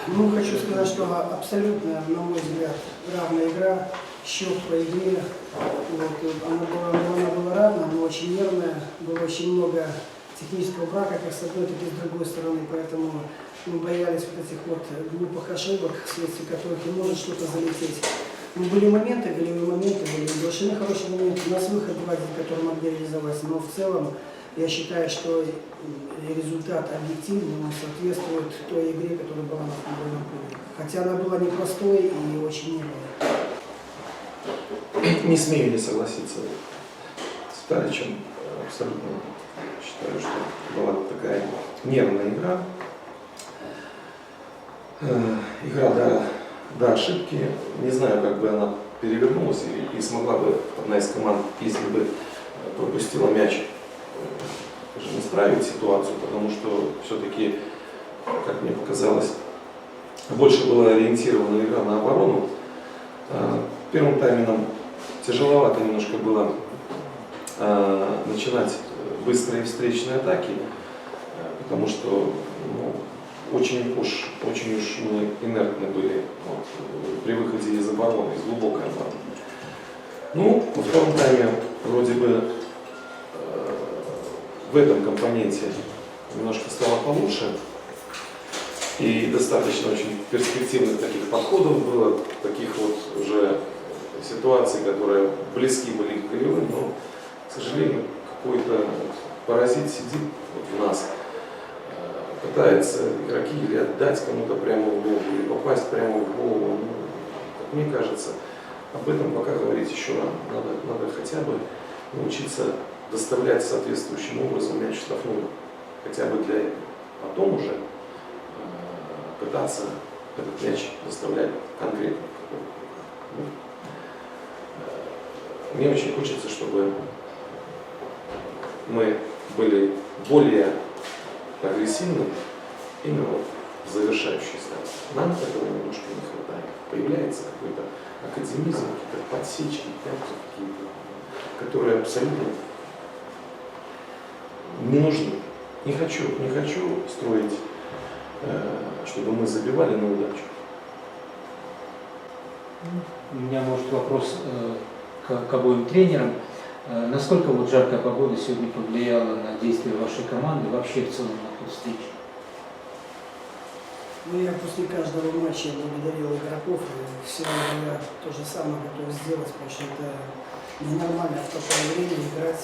Ну, хочу сказать, что абсолютно, на мой взгляд, равная игра. Счет по игре. Вот, она была равна, но очень нервная. Было очень много технического брака, как с одной, так и с другой стороны. Поэтому мы боялись вот этих вот глупых ошибок, вследствие которых и может что-то залететь. Ну, были моменты, голевые моменты, были совершенно хорошие моменты. У нас выход два, который могли реализовать. Но в целом я считаю, что результат объективно соответствует той игре, которая была на футбольном поле. Хотя она была непростой и очень нервной. Не смею не согласиться с Виталичем. Абсолютно считаю, что была такая нервная игра. Игра до ошибки. Не знаю, как бы она перевернулась и смогла бы одна из команд, если бы пропустила мяч, исправить ситуацию, потому что все-таки, как мне показалось, больше была ориентирована игра на оборону. В первом тайме нам тяжеловато немножко было начинать быстрые встречные атаки, потому что очень уж мы инертны были при выходе из обороны, из глубокой обороны. Ну, во втором тайме вроде бы в этом компоненте немножко стало получше. И достаточно очень перспективных таких подходов было, таких вот уже ситуаций, которые близки были к голевым, но, к сожалению, какой-то паразит сидит вот в нас, пытается игроки или отдать кому-то прямо в голову, или попасть прямо в голову. Ну, как мне кажется, об этом пока говорить еще рано. Надо хотя бы научиться доставлять соответствующим образом мяч в штрафную, хотя бы для потом уже пытаться этот мяч доставлять конкретно. Мне очень хочется, чтобы мы были более агрессивны именно в завершающей стадии. Нам этого немножко не хватает. Появляется какой-то академизм, какие-то подсечки, какие-то, которые абсолютно не нужны. Не хочу строить, чтобы мы забивали на удачу. У меня, может, вопрос к обоим тренерам. Насколько вот жаркая погода сегодня повлияла на действия вашей команды, вообще в целом на ту встречу? Ну, я после каждого матча благодарил игроков, и сегодня я то же самое готов сделать, потому что это ненормально в такое время играть,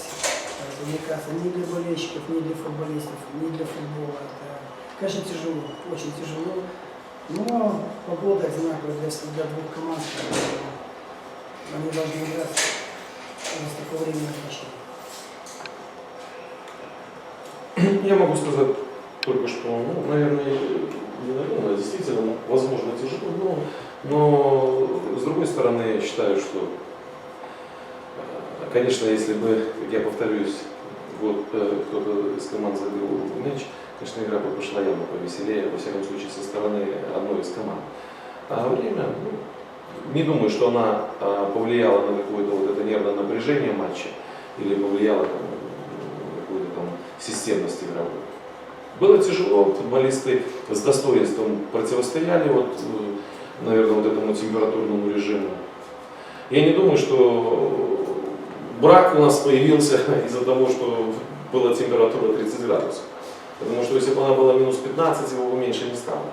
увлекаться ни для болельщиков, ни для футболистов, ни для футбола. Это, конечно, тяжело, очень тяжело, но погода одинаковая для двух команд, они должны играть. У нас такое время отлично. Я могу сказать только что, наверное, действительно, возможно, тяжело, но с другой стороны, я считаю, что, конечно, если бы, я повторюсь, вот кто-то из команд забил мяч, конечно, игра бы пошла явно повеселее, во всяком случае, со стороны одной из команд. А время, не думаю, что она повлияла на какое-то вот это нервное напряжение матча или повлияла на какую-то там системность игровую. Было тяжело, футболисты с достоинством противостояли наверное, вот этому температурному режиму. Я не думаю, что брак у нас появился из-за того, что была температура 30 градусов. Потому что если бы она была минус 15, его бы меньше не стало.